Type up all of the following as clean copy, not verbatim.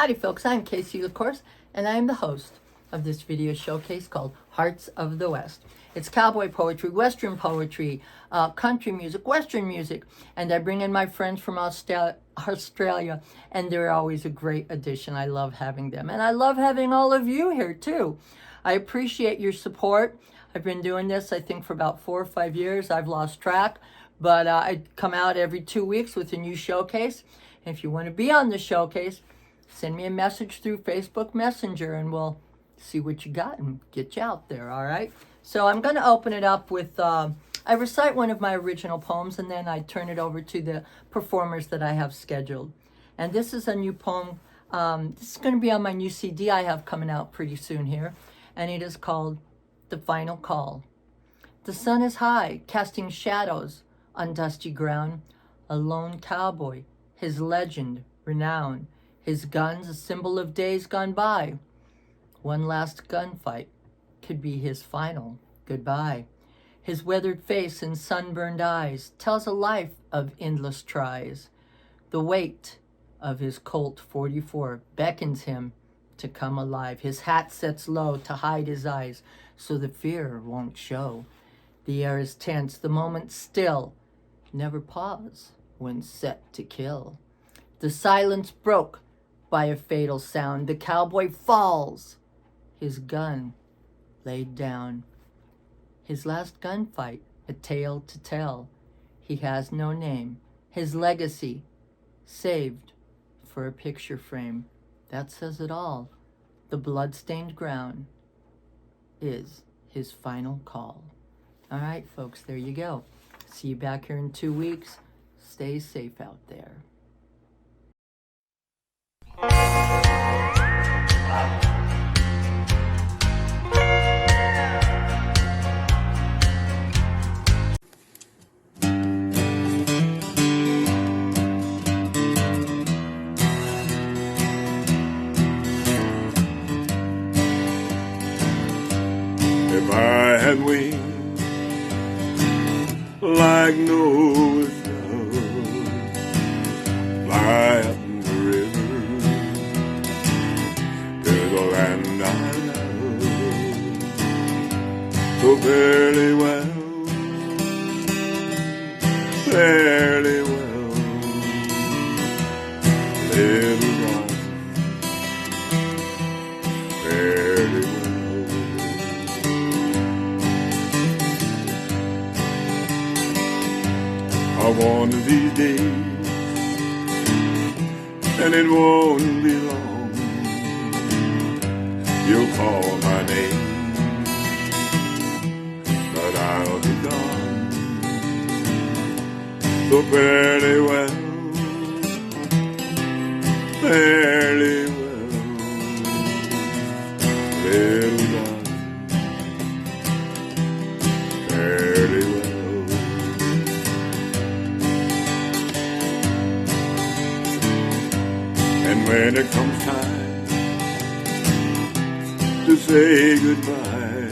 Howdy folks, I'm Casey LaCourse, and I am the host of this video showcase called Hearts of the West. It's cowboy poetry, western poetry, country music, western music, and I bring in my friends from Australia, and they're always a great addition. I love having them, and I love having all of you here too. I appreciate your support. I've been doing this, I think, for about 4 or 5 years. I've lost track, but I come out every 2 weeks with a new showcase. And if you want to be on the showcase, send me a message through Facebook Messenger and we'll see what you got and get you out there, all right? So I'm going to open it up with, I recite one of my original poems and then I turn it over to the performers that I have scheduled. And this is a new poem. This is going to be on my new CD I have coming out pretty soon here. And it is called The Final Call. The sun is high, casting shadows on dusty ground. A lone cowboy, his legend, renown. His guns, a symbol of days gone by. One last gunfight could be his final goodbye. His weathered face and sunburned eyes tells a life of endless tries. The weight of his Colt 44 beckons him to come alive. His hat sets low to hide his eyes so the fear won't show. The air is tense, the moment still. Never pause when set to kill. The silence broke by a fatal sound. The cowboy falls, his gun laid down. His last gunfight, a tale to tell. He has no name. His legacy, saved for a picture frame. That says it all. The blood-stained ground is his final call. All right, folks, there you go. See you back here in 2 weeks. Stay safe out there. If I had wings like Noah's dove, fly up the river to the land I love so fairly well, fairly well, little darling, fairly well. One of these days, and it won't be long, you'll call my name, but I'll be gone so fairly well, fairly well, little darling, fairly well. And when it comes time to say goodbye,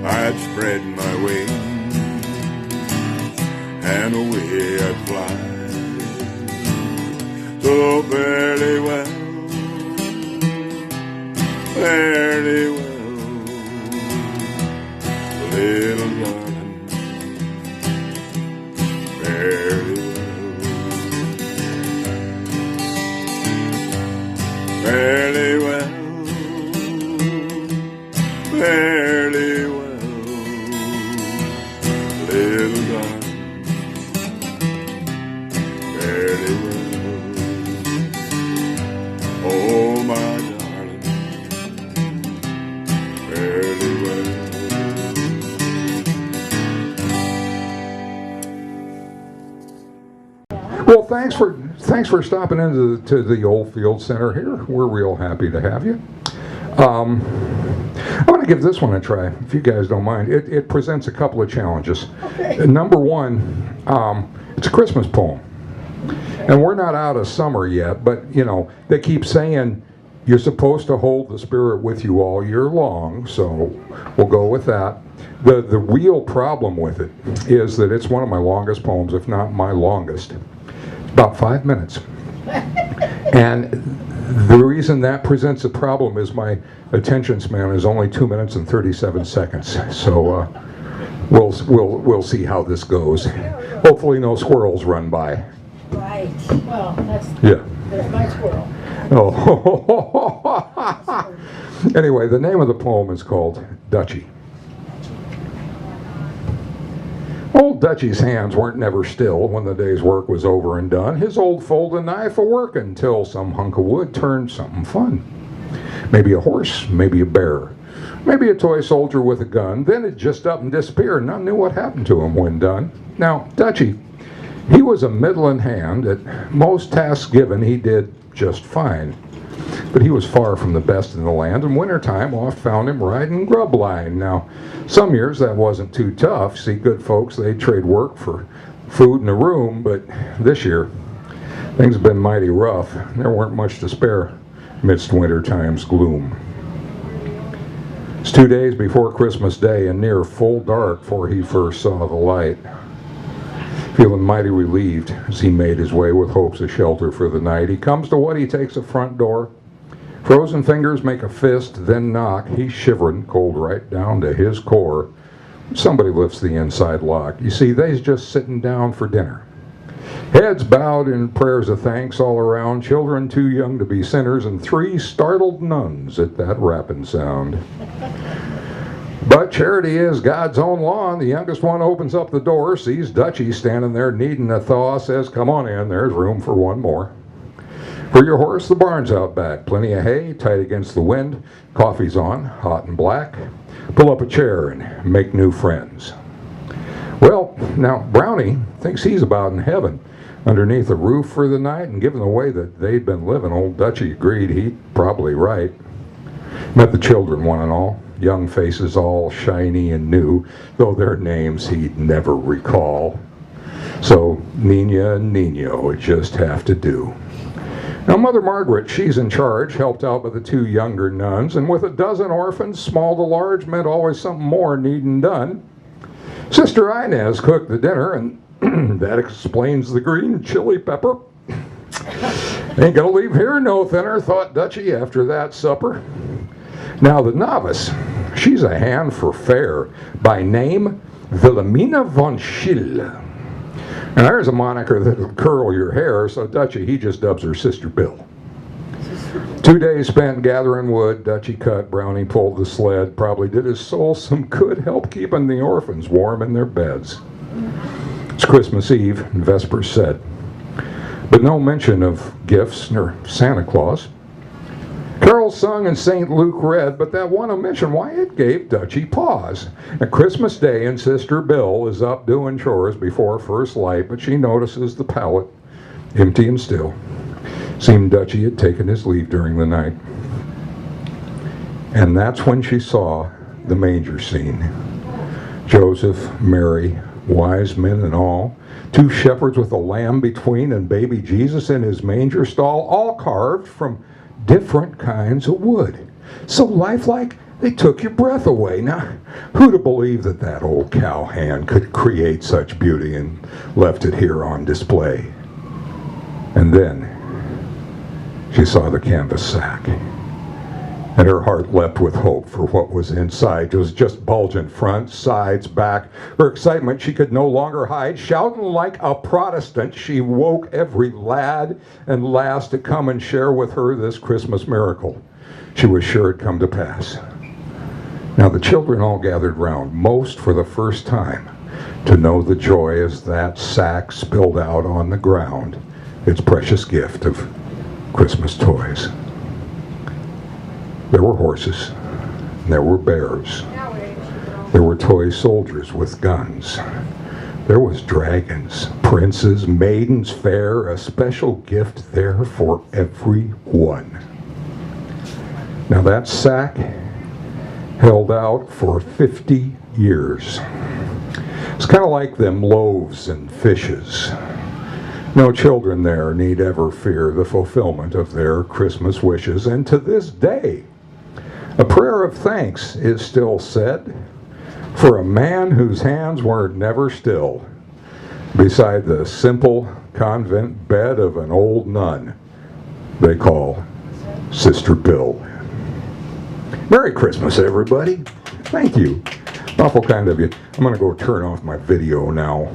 I'd spread my wings and away I'd fly. So fairly well, fairly well, little darling, fairly well. Fairly well, fairly well, little darling, fairly well, oh my darling, fairly well. Well, thanks for stopping into the Old Field Center here. We're real happy to have you. I want to give this one a try, if you guys don't mind. It presents a couple of challenges. Okay. Number one, it's a Christmas poem. And we're not out of summer yet, but, you know, they keep saying you're supposed to hold the Spirit with you all year long, so we'll go with that. The real problem with it is that it's one of my longest poems, if not my longest. About 5 minutes. And the reason that presents a problem is my attention span is only 2 minutes and 37 seconds. So we'll see how this goes. Hopefully no squirrels run by. Right. Well, Yeah. there's my squirrel. Oh. Anyway, the name of the poem is called Dutchie. Old Dutchie's hands weren't never still when the day's work was over and done. His old folding knife a-working till some hunk of wood turned something fun. Maybe a horse, maybe a bear, maybe a toy soldier with a gun. Then it'd just up and disappear. None knew what happened to him when done. Now, Dutchie, he was a middling hand. At most tasks given, he did just fine. But he was far from the best in the land, and wintertime oft found him riding grub line. Now, some years that wasn't too tough. See, good folks, they'd trade work for food and a room, but this year, things have been mighty rough. There weren't much to spare midst wintertime's gloom. It's 2 days before Christmas Day, and near full dark 'fore he first saw the light. Feeling mighty relieved as he made his way with hopes of shelter for the night, he comes to what he takes a front door. Frozen fingers make a fist, then knock. He's shivering, cold right down to his core. Somebody lifts the inside lock. You see, they's just sitting down for dinner. Heads bowed in prayers of thanks all around, children too young to be sinners, and 3 startled nuns at that rapping sound. But charity is God's own law, and the youngest one opens up the door, sees Dutchie standing there needing a thaw, says, "Come on in, there's room for one more. For your horse, the barn's out back, plenty of hay, tight against the wind, coffee's on, hot and black. Pull up a chair and make new friends." Well, now, Brownie thinks he's about in heaven, underneath a roof for the night, and given the way that they'd been living, old Dutchie agreed he'd probably right. Met the children, one and all, young faces all shiny and new, though their names he'd never recall. So Nina and Nino would just have to do. Now, Mother Margaret, she's in charge, helped out by the 2 younger nuns, and with a dozen orphans, small to large, meant always something more needing done. Sister Inez cooked the dinner, and that explains the green chili pepper. Ain't gonna leave here no thinner, thought Dutchie after that supper. Now, the novice, she's a hand for fair, by name Wilhelmina von Schill. Now, there's a moniker that'll curl your hair, so Dutchie, he just dubs her Sister Bill. 2 days spent gathering wood. Dutchie cut, Brownie pulled the sled, probably did his soul some good, help keeping the orphans warm in their beds. It's Christmas Eve, and Vespers said, but no mention of gifts nor Santa Claus. Carols sung and St. Luke read, but that one omission, why, it gave Dutchie pause. At Christmas Day, and Sister Bill is up doing chores before first light, but she notices the pallet, empty and still. Seemed Dutchie had taken his leave during the night. And that's when she saw the manger scene. Joseph, Mary, wise men and all, 2 shepherds with a lamb between, and baby Jesus in his manger stall, all carved from different kinds of wood. So lifelike, they took your breath away. Now, who'd have believed that that old cow hand could create such beauty and left it here on display? And then she saw the canvas sack, and her heart leapt with hope for what was inside. It was just bulgent front, sides, back. Her excitement she could no longer hide. Shouting like a Protestant, she woke every lad and lass to come and share with her this Christmas miracle. She was sure it'd come to pass. Now the children all gathered round, most for the first time, to know the joy as that sack spilled out on the ground, its precious gift of Christmas toys. There were horses, there were bears, there were toy soldiers with guns, there was dragons, princes, maidens fair, a special gift there for everyone. Now that sack held out for 50 years. It's kind of like them loaves and fishes. No children there need ever fear the fulfillment of their Christmas wishes, and to this day, a prayer of thanks is still said for a man whose hands were never still beside the simple convent bed of an old nun they call Sister Bill. Merry Christmas, everybody. Thank you. Awful kind of you. I'm going to go turn off my video now.